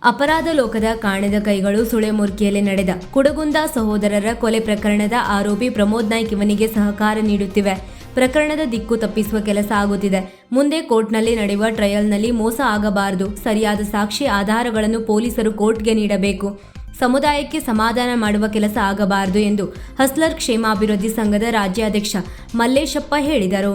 ಅಪರಾಧ ಲೋಕದ ಕಾಣದ ಕೈಗಳು ಸುಳೆಮುರ್ಕಿಯಲ್ಲಿ ನಡೆದ ಕುಡಗುಂದ ಸಹೋದರರ ಕೊಲೆ ಪ್ರಕರಣದ ಆರೋಪಿ ಪ್ರಮೋದ್ ನಾಯ್ಕ್ ಇವನಿಗೆ ಸಹಕಾರ ನೀಡುತ್ತಿವೆ. ಪ್ರಕರಣದ ದಿಕ್ಕು ತಪ್ಪಿಸುವ ಕೆಲಸ ಆಗುತ್ತಿದೆ. ಮುಂದೆ ಕೋರ್ಟ್ನಲ್ಲಿ ನಡೆಯುವ ಟ್ರಯಲ್ನಲ್ಲಿ ಮೋಸ ಆಗಬಾರದು. ಸರಿಯಾದ ಸಾಕ್ಷಿ ಆಧಾರಗಳನ್ನು ಪೊಲೀಸರು ಕೋರ್ಟ್ಗೆ ನೀಡಬೇಕು. ಸಮುದಾಯಕ್ಕೆ ಸಮಾಧಾನ ಮಾಡುವ ಕೆಲಸ ಆಗಬಾರದು ಎಂದು ಹಸ್ಲರ್ ಕ್ಷೇಮಾಭಿವೃದ್ಧಿ ಸಂಘದ ರಾಜ್ಯಾಧ್ಯಕ್ಷ ಮಲ್ಲೇಶಪ್ಪ ಹೇಳಿದರು.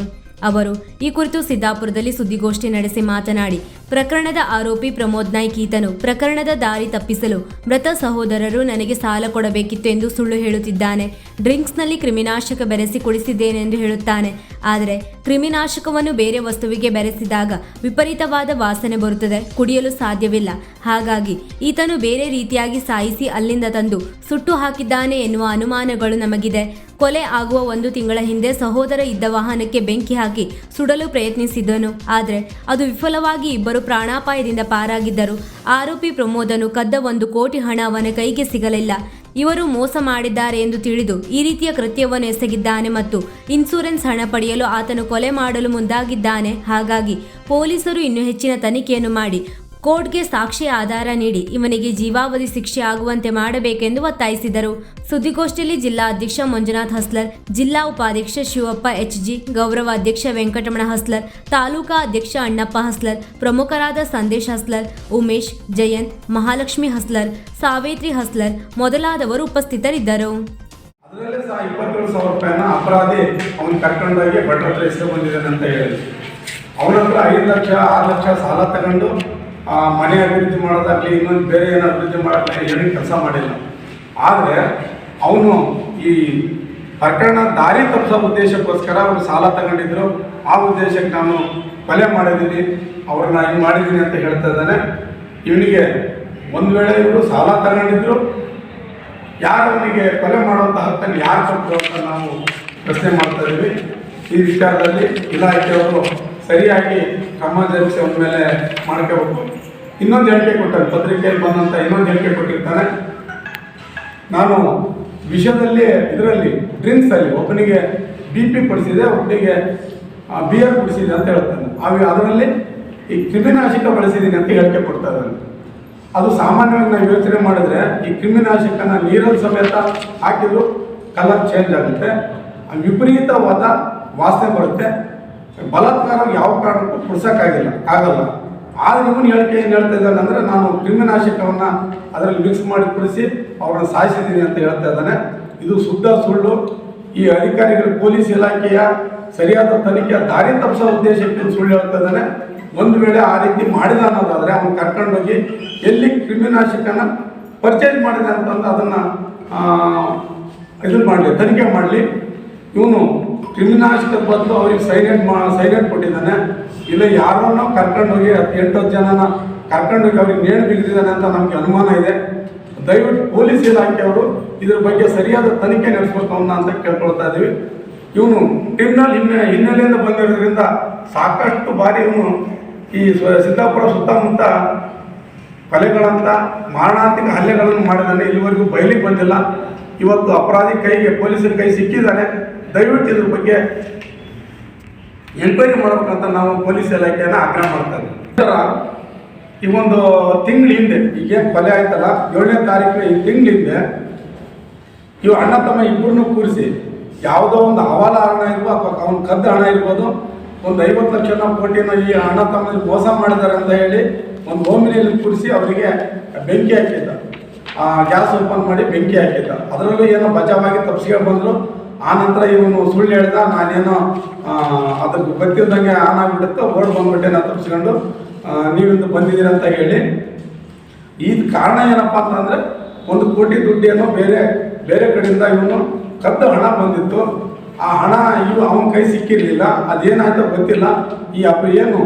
ಅವರು ಈ ಕುರಿತು ಸಿದ್ದಾಪುರದಲ್ಲಿ ಸುದ್ದಿಗೋಷ್ಠಿ ನಡೆಸಿ ಮಾತನಾಡಿ, ಪ್ರಕರಣದ ಆರೋಪಿ ಪ್ರಮೋದ್ ನಾಯ್ಕ್ ಈತನು ಪ್ರಕರಣದ ದಾರಿ ತಪ್ಪಿಸಲು ಮೃತ ಸಹೋದರರು ನನಗೆ ಸಾಲ ಕೊಡಬೇಕಿತ್ತು ಎಂದು ಸುಳ್ಳು ಹೇಳುತ್ತಿದ್ದಾನೆ. ಡ್ರಿಂಕ್ಸ್ನಲ್ಲಿ ಕ್ರಿಮಿನಾಶಕ ಬೆರೆಸಿ ಕುಡಿಸಿದ್ದೇನೆ ಎಂದು ಹೇಳುತ್ತಾನೆ. ಆದರೆ ಕ್ರಿಮಿನಾಶಕವನ್ನು ಬೇರೆ ವಸ್ತುವಿಗೆ ಬೆರೆಸಿದಾಗ ವಿಪರೀತವಾದ ವಾಸನೆ ಬರುತ್ತದೆ, ಕುಡಿಯಲು ಸಾಧ್ಯವಿಲ್ಲ. ಹಾಗಾಗಿ ಈತನು ಬೇರೆ ರೀತಿಯಾಗಿ ಸಾಯಿಸಿ ಅಲ್ಲಿಂದ ತಂದು ಸುಟ್ಟು ಹಾಕಿದ್ದಾನೆ ಎನ್ನುವ ಅನುಮಾನಗಳು ನಮಗಿದೆ. ಕೊಲೆ ಆಗುವ 1 ತಿಂಗಳ ಹಿಂದೆ ಸಹೋದರ ಇದ್ದ ವಾಹನಕ್ಕೆ ಬೆಂಕಿ ಹಾಕಿ ಸುಡಲು ಪ್ರಯತ್ನಿಸಿದ್ದನು. ಆದರೆ ಅದು ವಿಫಲವಾಗಿ ಇಬ್ಬರು ಪ್ರಾಣಾಪಾಯದಿಂದ ಪಾರಾಗಿದ್ದರು. ಆರೋಪಿ ಪ್ರಮೋದನು ಕದ್ದ 1 ಕೋಟಿ ಹಣ ಅವನ ಕೈಗೆ ಸಿಗಲಿಲ್ಲ. ಇವರು ಮೋಸ ಮಾಡಿದ್ದಾರೆ ಎಂದು ತಿಳಿದು ಈ ರೀತಿಯ ಕೃತ್ಯವನ್ನು ಎಸಗಿದ್ದಾನೆ ಮತ್ತು ಇನ್ಸೂರೆನ್ಸ್ ಹಣ ಪಡೆಯಲು ಆತನು ಕೊಲೆ ಮಾಡಲು ಮುಂದಾಗಿದ್ದಾನೆ. ಹಾಗಾಗಿ ಪೊಲೀಸರು ಇನ್ನೂ ಹೆಚ್ಚಿನ ತನಿಖೆಯನ್ನು ಮಾಡಿ ಕೋರ್ಟ್ಗೆ ಸಾಕ್ಷಿ ಆಧಾರ ನೀಡಿ ಇವನಿಗೆ ಜೀವಾವಧಿ ಶಿಕ್ಷೆ ಆಗುವಂತೆ ಮಾಡಬೇಕೆಂದು ಒತ್ತಾಯಿಸಿದರು. ಸುದ್ದಿಗೋಷ್ಠಿಯಲ್ಲಿ ಜಿಲ್ಲಾ ಅಧ್ಯಕ್ಷ ಮಂಜುನಾಥ್ ಹಸ್ಲರ್, ಜಿಲ್ಲಾ ಉಪಾಧ್ಯಕ್ಷ ಶಿವಪ್ಪ HG, ಗೌರವ ಅಧ್ಯಕ್ಷ ವೆಂಕಟರಮಣ ಹಸ್ಲರ್, ತಾಲೂಕಾ ಅಧ್ಯಕ್ಷ ಅಣ್ಣಪ್ಪ ಹಸ್ಲರ್, ಪ್ರಮುಖರಾದ ಸಂದೇಶ್ ಹಸ್ಲರ್, ಉಮೇಶ್, ಜಯಂತ್, ಮಹಾಲಕ್ಷ್ಮಿ ಹಸ್ಲರ್, ಸಾವಿತ್ರಿ ಹಸ್ಲರ್ ಮೊದಲಾದವರು ಉಪಸ್ಥಿತರಿದ್ದರು. ಅದರಲ್ಲೇ ಸಹ 27,000 ರೂಪಾಯಿನ ಅಪರಾಧಿ ಅವನು ಕರ್ಕೊಂಡೋಗಿ ಭಟ್ರ ಹತ್ರ ಇಸ್ಕೊಂಡು ಬಂದಿದ್ದಾನೆ ಅಂತ ಹೇಳಿ ಅವನ ಹತ್ರ 5 ಲಕ್ಷ 6 ಲಕ್ಷ ಸಾಲ ತಗೊಂಡು ಮನೆ ಅಭಿವೃದ್ಧಿ ಮಾಡೋದಾಗಲಿ ಇನ್ನೊಂದು ಬೇರೆ ಏನೋ ಅಭಿವೃದ್ಧಿ ಮಾಡೋಕ್ಕೆ ಏನೂ ಕೆಲಸ ಮಾಡಿಲ್ಲ. ಆದರೆ ಅವನು ಈ ಪ್ರಕರಣ ದಾರಿ ತಪ್ಪಿಸೋ ಉದ್ದೇಶಕ್ಕೋಸ್ಕರ ಅವರು ಸಾಲ ತಗೊಂಡಿದ್ರು. ಆ ಉದ್ದೇಶಕ್ಕೆ ನಾನು ಕೊಲೆ ಮಾಡಿದ್ದೀನಿ, ಅವ್ರನ್ನ ಹಿಂಗೆ ಮಾಡಿದ್ದೀನಿ ಅಂತ ಹೇಳ್ತಾ ಇದ್ದಾನೆ. ಇವನಿಗೆ ಒಂದು ವೇಳೆ ಇವರು ಸಾಲ ತಗೊಂಡಿದ್ರು, ಯಾರು ಅವನಿಗೆ ಕೊಲೆ ಮಾಡುವಂಥ ಹಕ್ಕನ್ನು ಯಾರು ಕೊಟ್ಟರು ಅಂತ ನಾವು ಪ್ರಶ್ನೆ ಮಾಡ್ತಾ ಇದ್ದೀವಿ. ಈ ವಿಚಾರದಲ್ಲಿ ಇಲಾಖೆಯವರು ಸರಿಯಾಗಿ ಕ್ರಮ ಜರುಗಿಸಿ ಅವನ ಮೇಲೆ ಮಾಡ್ಕೋಬೇಕು. ಇನ್ನೊಂದು ಹೇಳಿಕೆ ಕೊಟ್ಟಾನೆ, ಪತ್ರಿಕೆಯಲ್ಲಿ ಬಂದಂಥ ಇನ್ನೊಂದು ಹೇಳಿಕೆ ಕೊಟ್ಟಿರ್ತಾನೆ. ನಾನು ವಿಷಯದಲ್ಲಿ ಇದರಲ್ಲಿ ಡ್ರಿಂಕ್ಸಲ್ಲಿ ಒಬ್ಬನಿಗೆ BP ಕೊಡಿಸಿದೆ, ಒಬ್ಬನಿಗೆ ಬಿಯರ್ ಕೊಡಿಸಿದೆ ಅಂತ ಹೇಳ್ತಾನೆ. ಅದರಲ್ಲಿ ಈ ಕ್ರಿಮಿನಾಶಕ ಬಳಸಿದ್ದೀನಿ ಅಂತ ಹೇಳಿಕೆ ಕೊಡ್ತಾ ಇದ್ದಾನೆ. ಅದು ಸಾಮಾನ್ಯವಾಗಿ ನಾವು ಯೋಚನೆ ಮಾಡಿದ್ರೆ ಈ ಕ್ರಿಮಿನಾಶಕನ ನೀರಲ್ಲಿ ಸಮೇತ ಹಾಕಿದ್ರು ಕಲರ್ ಚೇಂಜ್ ಆಗುತ್ತೆ, ವಿಪರೀತವಾದ ವಾಸನೆ ಬರುತ್ತೆ. ಬಲಾತ್ಕಾರ ಯಾವ ಕಾರಣಕ್ಕೂ ಆಗಲ್ಲ. ಆದರೆ ಇವನು ಹೇಳಿಕೆ ಏನು ಹೇಳ್ತಾ ಇದ್ದಾನೆ ಅಂದರೆ, ನಾನು ಕ್ರಿಮಿನಾಶಕವನ್ನು ಅದರಲ್ಲಿ ಮಿಕ್ಸ್ ಮಾಡಿ ಕುಡಿಸಿ ಅವ್ರನ್ನ ಸಾಯಿಸಿದ್ದೀನಿ ಅಂತ ಹೇಳ್ತಾ ಇದ್ದಾನೆ. ಇದು ಶುದ್ಧ ಸುಳ್ಳು. ಈ ಅಧಿಕಾರಿಗಳು ಪೊಲೀಸ್ ಇಲಾಖೆಯ ಸರಿಯಾದ ತನಿಖೆಯ ದಾರಿ ತಪ್ಪಿಸೋ ಉದ್ದೇಶಕ್ಕೆ ಸುಳ್ಳು ಹೇಳ್ತಾ ಇದ್ದಾನೆ. ಒಂದು ವೇಳೆ ಆ ರೀತಿ ಮಾಡಿದ ಅನ್ನೋದಾದರೆ ಅವನು ಕರ್ಕೊಂಡೋಗಿ ಎಲ್ಲಿ ಕ್ರಿಮಿನಾಶಕನ ಪರ್ಚೇಸ್ ಮಾಡಿದೆ ಅಂತಂದು ಅದನ್ನು ಇದನ್ನು ಮಾಡಲಿ, ತನಿಖೆ ಮಾಡಲಿ. ಇವನು ಕ್ರಿಮಿನಾಶಕದ ಬದಲು ಅವ್ರಿಗೆ ಸೈಲೆಂಟ್ ಕೊಟ್ಟಿದ್ದಾನೆ. ಇಲ್ಲ ಯಾರನ್ನೋ ಕರ್ಕೊಂಡೋಗಿ 8 ಜನನ ಕರ್ಕೊಂಡೋಗಿ ಅವ್ರಿಗೆ ನೇಣು ಬಿಗಿದಿದ್ದಾನೆ ಅಂತ ನಮಗೆ ಅನುಮಾನ ಇದೆ. ದಯವಿಟ್ಟು ಪೊಲೀಸ್ ಇಲಾಖೆಯವರು ಇದ್ರ ಬಗ್ಗೆ ಸರಿಯಾದ ತನಿಖೆ ನಡೆಸಬೇಕು ಅಂತ ಕೇಳ್ಕೊಳ್ತಾ ಇದ್ದೀವಿ. ಇವನು ಕ್ರಿಮಿನಲ್ ಹಿನ್ನೆಲೆಯಿಂದ ಬಂದಿರೋದ್ರಿಂದ ಸಾಕಷ್ಟು ಬಾರಿ ಇವನು ಈ ಸಿದ್ದಾಪುರ ಸುತ್ತಮುತ್ತ ಕೊಲೆಗಳಂತ ಮಾರಣಾಂತಿಕ ಹಲ್ಲೆಗಳನ್ನು ಮಾಡಿದ್ದಾನೆ. ಇಲ್ಲಿವರೆಗೂ ಬಯಲಿಗೆ ಬಂದಿಲ್ಲ. ಇವತ್ತು ಅಪರಾಧಿ ಕೈಗೆ ಪೊಲೀಸರ ಕೈ ಸಿಕ್ಕಿದ್ದಾನೆ. ದಯವಿಟ್ಟು ಇದ್ರ ಬಗ್ಗೆ ಎನ್ಕ್ವೈರಿ ಮಾಡ್ಬೇಕಂತ ನಾವು ಪೊಲೀಸ್ ಇಲಾಖೆಯನ್ನು ಆಗ್ರಹ ಮಾಡ್ತಾ ಇದ್ದೀವಿ. ಈ ಒಂದು ತಿಂಗಳ ಹಿಂದೆ ಈಗೇನು ಕೊಲೆ ಆಯ್ತಲ್ಲ, 7ನೇ ತಾರೀಕಿನ ಈ ತಿಂಗಳ ಹಿಂದೆ ಇವು ಅಣ್ಣ ತಮ್ಮ ಇಬ್ಬರನ್ನೂ ಕೂರಿಸಿ ಯಾವುದೋ ಒಂದು ಹವಾಲ ಹಣ ಇರ್ಬೋದು ಅಥವಾ ಅವ್ನು ಕದ್ದ ಹಣ ಇರ್ಬೋದು, ಒಂದು 50 ಲಕ್ಷ ಕೋಟಿನ ಈ ಅಣ್ಣ ತಮ್ಮ ಮೋಸ ಮಾಡಿದ್ದಾರೆ ಅಂತ ಹೇಳಿ ಒಂದು ಹೋಮಿನಿಯಲ್ಲಿ ಕೂರಿಸಿ ಅವರಿಗೆ ಬೆಂಕಿ ಹಾಕಿದ್ದ, ಗ್ಯಾಸ್ ಓಪನ್ ಮಾಡಿ ಬೆಂಕಿ ಹಾಕಿದ್ದ. ಅದರಲ್ಲೂ ಏನೋ ಬಚಾವಾಗಿ ತಪ್ಪಿಸ್ಕೊಂಡು ಬಂದರು. ಆ ನಂತರ ಇವನು ಸುಳ್ಳು ಹೇಳ್ದ, ನಾನೇನೋ ಅದಕ್ಕೆ ಗೊತ್ತಿದ್ದಂಗೆ ಆನ್ ಆಗಿಬಿಡುತ್ತೆ, ಓಡ್ ಬಂದ್ಬಿಟ್ಟೆ ತಪ್ಪಿಸ್ಕೊಂಡು ನೀವಿಂದು ಬಂದಿದ್ದೀರ ಅಂತ ಹೇಳಿ. ಈ ಕಾರಣ ಏನಪ್ಪ ಅಂತಂದರೆ 1 ಕೋಟಿ ದುಡ್ಡೇನೋ ಬೇರೆ ಕಡೆಯಿಂದ ಇವನು ಕದ್ದ ಹಣ ಬಂದಿತ್ತು. ಆ ಹಣ ಅವನ ಕೈ ಸಿಕ್ಕಿರಲಿಲ್ಲ. ಅದೇನಾಯ್ತೋ ಗೊತ್ತಿಲ್ಲ. ಏನು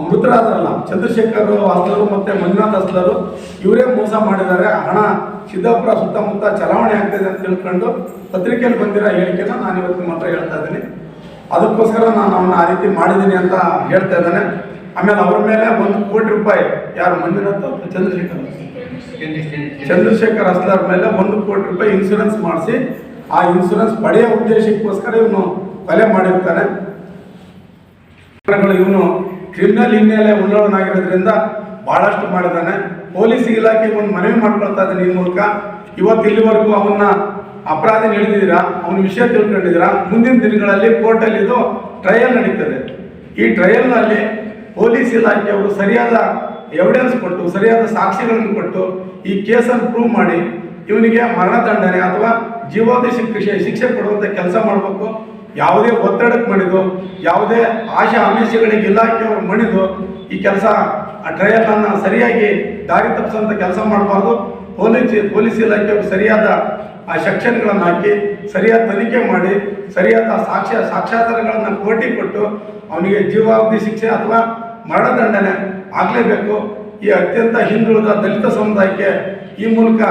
ಮೃತರಾದ್ರಲ್ಲ ಚಂದ್ರಶೇಖರ್ ಹಸ್ಲರು ಮತ್ತು ಮಂಜುನಾಥ್ ಹಸ್ಲರು ಇವರೇ ಮೋಸ ಮಾಡಿದ್ದಾರೆ. ಹಣ ಸಿದ್ದಾಪುರ ಸುತ್ತಮುತ್ತ ಚಲಾವಣೆ ಆಗ್ತಾಯಿದೆ ಅಂತ ತಿಳ್ಕೊಂಡು ಪತ್ರಿಕೆಯಲ್ಲಿ ಬಂದಿರೋ ಹೇಳಿಕೆನ ನಾನು ಇವತ್ತು ಮಾತ್ರ ಹೇಳ್ತಾ ಇದ್ದೀನಿ. ಅದಕ್ಕೋಸ್ಕರ ನಾನು ಅವನ್ನ ಆ ರೀತಿ ಮಾಡಿದ್ದೀನಿ ಅಂತ ಹೇಳ್ತಾ ಇದ್ದಾನೆ. ಆಮೇಲೆ ಅವ್ರ ಮೇಲೆ 1 ಕೋಟಿ ರೂಪಾಯಿ ಯಾರು ಮಂಜುನಾಥ್ ಚಂದ್ರಶೇಖರ್ ಹಸ್ಲರ್ ಮೇಲೆ 1 ಕೋಟಿ ರೂಪಾಯಿ ಇನ್ಸೂರೆನ್ಸ್ ಮಾಡಿಸಿ ಆ ಇನ್ಸೂರೆನ್ಸ್ ಪಡೆಯೋ ಉದ್ದೇಶಕ್ಕೋಸ್ಕರ ಇವನು ಕೊಲೆ ಮಾಡಿರ್ತಾನೆ. ಇವನು ಕ್ರಿಮಿನಲ್ ಹಿನ್ನೆಲೆ ಉಳ್ಳವನಾಗಿರೋದ್ರಿಂದ ಭಾಳಷ್ಟು ಮಾಡಿದ್ದಾನೆ. ಪೊಲೀಸ್ ಇಲಾಖೆಗೆ ಒಂದು ಮನವಿ ಮಾಡ್ಕೊಳ್ತಾ ಇದ್ದಾನೆ ಈ ಮೂಲಕ. ಇವತ್ತು ಇಲ್ಲಿವರೆಗೂ ಅವನ್ನ ಅಪರಾಧಿ ಹಿಡಿದಿದ್ದೀರಾ, ಅವನ ವಿಷಯ ತಿಳ್ಕೊಂಡಿದ್ದೀರಾ. ಮುಂದಿನ ದಿನಗಳಲ್ಲಿ ಕೋರ್ಟಲ್ಲಿ ಇದು ಟ್ರಯಲ್ ನಡೀತದೆ. ಈ ಟ್ರಯಲ್ನಲ್ಲಿ ಪೊಲೀಸ್ ಇಲಾಖೆಯವರು ಸರಿಯಾದ ಎವಿಡೆನ್ಸ್ ಕೊಟ್ಟು, ಸರಿಯಾದ ಸಾಕ್ಷಿಗಳನ್ನು ಕೊಟ್ಟು ಈ ಕೇಸನ್ನು ಪ್ರೂವ್ ಮಾಡಿ ಇವನಿಗೆ ಮರಣದಂಡನೆ ಅಥವಾ ಜೀವಾವಧಿ ಶಿಕ್ಷೆ ಕೊಡುವಂಥ ಕೆಲಸ ಮಾಡಬೇಕು. ಯಾವುದೇ ಒತ್ತಡಕ್ಕೆ ಮಣಿದು, ಯಾವುದೇ ಆಶಾ ಆಮಿಷಗಳಿಗೆ ಇಲಾಖೆಯವರು ಮಣಿದು ಈ ಕೆಲಸ ಟ್ರಯಲನ್ನು ಸರಿಯಾಗಿ ದಾರಿ ತಪ್ಪಿಸುವಂಥ ಕೆಲಸ ಮಾಡಬಾರ್ದು. ಪೊಲೀಸ್ ಇಲಾಖೆಯವರು ಸರಿಯಾದ ಆ ಸೆಕ್ಷನ್ಗಳನ್ನು ಹಾಕಿ ಸರಿಯಾದ ತನಿಖೆ ಮಾಡಿ ಸರಿಯಾದ ಸಾಕ್ಷ್ಯಾಧಾರಗಳನ್ನು ಕೋರ್ಟಿಗೆ ಕೊಟ್ಟು ಅವನಿಗೆ ಜೀವಾವಧಿ ಶಿಕ್ಷೆ ಅಥವಾ ಮರಣದಂಡನೆ ಆಗಲೇಬೇಕು. ಈ ಅತ್ಯಂತ ಹಿಂದುಳಿದ ದಲಿತ ಸಮುದಾಯಕ್ಕೆ ಈ ಮೂಲಕ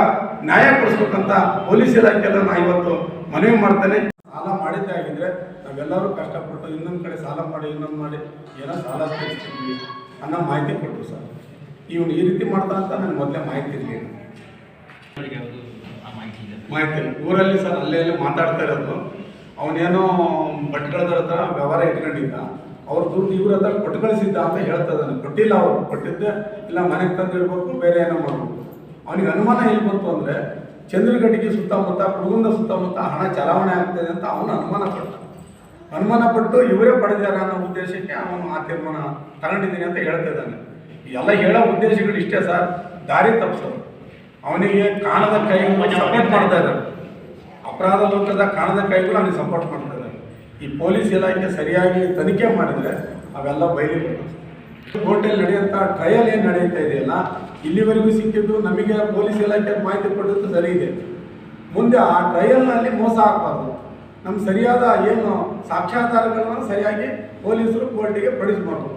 ನ್ಯಾಯ ಕೊಡಿಸ್ಬೇಕಂತ ಪೊಲೀಸ್ ಇಲಾಖೆಯನ್ನು ನಾನು ಇವತ್ತು ಮನವಿ ಮಾಡ್ತೇನೆ. ಸಾಲ ಮಾಡಿದ್ದೇ ಆಗಿದ್ರೆ ನಾವೆಲ್ಲರೂ ಕಷ್ಟಪಟ್ಟು ಇನ್ನೊಂದು ಕಡೆ ಸಾಲ ಮಾಡಿ ಇನ್ನೊಂದು ಮಾಡಿ ಏನೋ ಸಾಲ ತೀರಿಸ್ತೀವಿ ಅನ್ನೋ ಮಾಹಿತಿ ಕೊಟ್ಟರು ಸರ್. ಇವನು ಈ ರೀತಿ ಮಾಡ್ತಾನೆ ಅಂತ ನನಗೆ ಮೊದಲೇ ಮಾಹಿತಿ ಇರಲಿಲ್ಲ. ಮಾಹಿತಿ ಊರಲ್ಲಿ ಸರ್ ಅಲ್ಲೇ ಮಾತಾಡ್ತಾ ಇರೋದು. ಅವನೇನೋ ಭಟ್ಗಳದ ಹತ್ರ ವ್ಯವಹಾರ ಇಟ್ಕೊಂಡಿದ್ದ, ಅವ್ರ ದುಡ್ಡು ಇವ್ರ ಹತ್ರ ಕೊಟ್ಟು ಕಳಿಸಿದ್ದ ಅಂತ ಹೇಳ್ತಾ ಇದ್ದಾನೆ. ಕೊಟ್ಟಿಲ್ಲ, ಅವರು ಕೊಟ್ಟಿದ್ದೆ ಇಲ್ಲ ಮನೆಗೆ ತಂದು ಇಡ್ಬೇಕು, ಬೇರೆ ಏನೋ ಮಾಡಬೇಕು. ಅವನಿಗೆ ಅನುಮಾನ ಎಲ್ಲಿ ಬಂತು ಅಂದರೆ ಚಂದ್ರಗಟ್ಟಿಗೆ ಸುತ್ತಮುತ್ತ, ಕುಡಗುಂದ ಸುತ್ತಮುತ್ತ ಹಣ ಚಲಾವಣೆ ಆಗ್ತದೆ ಅಂತ ಅವನು ಅನುಮಾನ ಪಟ್ಟು ಇವರೇ ಪಡೆದಾರ ಅನ್ನೋ ಉದ್ದೇಶಕ್ಕೆ ಅವನು ಆ ತೀರ್ಮಾನ ತಗೊಂಡಿದ್ದೀನಿ ಅಂತ ಹೇಳ್ತಾ ಇದ್ದಾನೆ. ಎಲ್ಲ ಹೇಳೋ ಉದ್ದೇಶಗಳು ಇಷ್ಟೇ ಸರ್, ದಾರಿ ತಪ್ಪಿಸೋದು. ಅವನಿಗೆ ಕಾಣದ ಕೈಗಳು ಸಪೋರ್ಟ್ ಮಾಡ್ತಾ ಇದ್ದಾರೆ. ಅಪರಾಧ ಲೋಕದ ಕಾಣದ ಕೈಗಳು ಅವನಿಗೆ ಸಪೋರ್ಟ್ ಮಾಡ್ತಾ ಇದ್ದಾರೆ. ಈ ಪೊಲೀಸ್ ಇಲಾಖೆ ಸರಿಯಾಗಿ ತನಿಖೆ ಮಾಡಿದರೆ ಅವೆಲ್ಲ ಬಯಲು ಬರ್ತದೆ. ಕೋರ್ಟಲ್ಲಿ ನಡೆಯುವಂಥ ಟ್ರಯಲ್ ಏನು ನಡೆಯುತ್ತಾ ಇದೆಯಲ್ಲ, ಇಲ್ಲಿವರೆಗೂ ಸಿಕ್ಕಿದ್ದು ನಮಗೆ ಪೊಲೀಸ್ ಇಲಾಖೆ ಮಾಹಿತಿ ಕೊಟ್ಟಿದ್ದು ಸರಿ ಇದೆ. ಮುಂದೆ ಆ ಟ್ರಯಲ್ನಲ್ಲಿ ಮೋಸ ಆಗಬಾರ್ದು. ನಮ್ಮ ಸರಿಯಾದ ಏನು ಸಾಕ್ಷ್ಯಾಧಾರಗಳನ್ನು ಸರಿಯಾಗಿ ಪೊಲೀಸರು ಕೋರ್ಟಿಗೆ ಪಡಿಸ್ಬಾರ್ದು.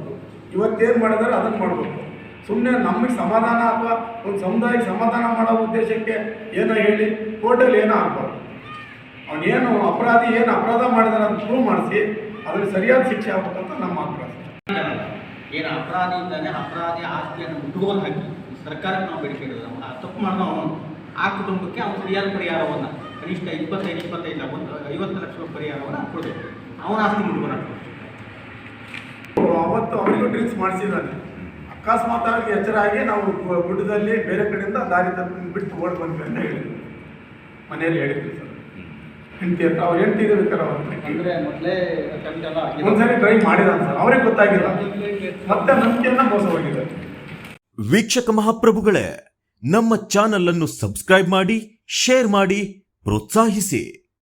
ಇವತ್ತೇನು ಮಾಡಿದಾರೆ ಅದನ್ನು ಮಾಡಬೇಕು. ಸುಮ್ಮನೆ ನಮಗೆ ಸಮಾಧಾನ ಅಥವಾ ಒಂದು ಸಮುದಾಯಕ್ಕೆ ಸಮಾಧಾನ ಮಾಡೋ ಉದ್ದೇಶಕ್ಕೆ ಏನೋ ಹೇಳಿ ಕೋರ್ಟಲ್ಲಿ ಏನೋ ಆಗಬಾರ್ದು. ಅವನೇನು ಅಪರಾಧಿ ಏನು ಅಪರಾಧ ಮಾಡಿದಾರೆ ಅಂತ ಪ್ರೂವ್ ಮಾಡಿಸಿ ಅದಕ್ಕೆ ಸರಿಯಾದ ಶಿಕ್ಷೆ ಆಗ್ಬೇಕಂತ ನಮ್ಮ ಆಗ್ರಹ. ಏನು ಅಪರಾಧಿ ಇದ್ದಾನೆ, ಅಪರಾಧಿ ಆಸ್ತಿಯನ್ನು ಮುಟ್ಟುಗೋಲು ಹಾಕಿ ಸರ್ಕಾರಕ್ಕೆ ನಾವು ಬೇಡಿಕೆ ಇಡೋದು. ತಪ್ಪು ಮಾಡಿದ ಅವನು ಆ ಕುಟುಂಬಕ್ಕೆ ಅವನು ಸರಿಯಾದ ಪರಿಹಾರವನ್ನು ಕನಿಷ್ಠ 25 ಒಂದು 50 ಲಕ್ಷ ಪರಿಹಾರವನ್ನು ಕೊಡಬೇಕು. ಅವನ ಆಸ್ತಿ ಮುಟ್ಟುಗೋಲು ಹಾಕಬೇಕು. ಅವತ್ತು ಅವನಿಗೂ ಡ್ರಿಂಕ್ಸ್ ಮಾಡಿಸಿದ್ದಾನೆ. ಅಕಸ್ಮಾತ್ ಆಗಿ ಎಚ್ಚರ ಆಗಿ ನಾವು ಗುಡ್ಡದಲ್ಲಿ ಬೇರೆ ಕಡೆಯಿಂದ ದಾರಿ ತಪ್ಪಿ ಬಿಟ್ಟು ಓಡ್ ಬಂದ್ವಿ ಅಂತ ಹೇಳಿದ್ವಿ. ಮನೆಯಲ್ಲಿ ಹೇಳಿದ್ವಿ ಸರ್. ಹೆಂಡತಿ ಹತ್ರ ಅವ್ರು ಹೆಂಡತಿ ಬೇಕಾರೆ ಒಂದ್ಸರಿ ಟ್ರೈ ಮಾಡಿದಾನೆ ಸರ್, ಅವ್ರಿಗೆ ಗೊತ್ತಾಗಿಲ್ಲ. ಮತ್ತೆ ನಂಬಿಕೆಯನ್ನ ಮೋಸ ಹೋಗಿದೆ. ವೀಕ್ಷಕ ಮಹಾಪ್ರಭುಗಳೇ, ನಮ್ಮ ಚಾನಲ್ ಅನ್ನು ಸಬ್ಸ್ಕ್ರೈಬ್ ಮಾಡಿ, ಶೇರ್ ಮಾಡಿ, ಪ್ರೋತ್ಸಾಹಿಸಿ.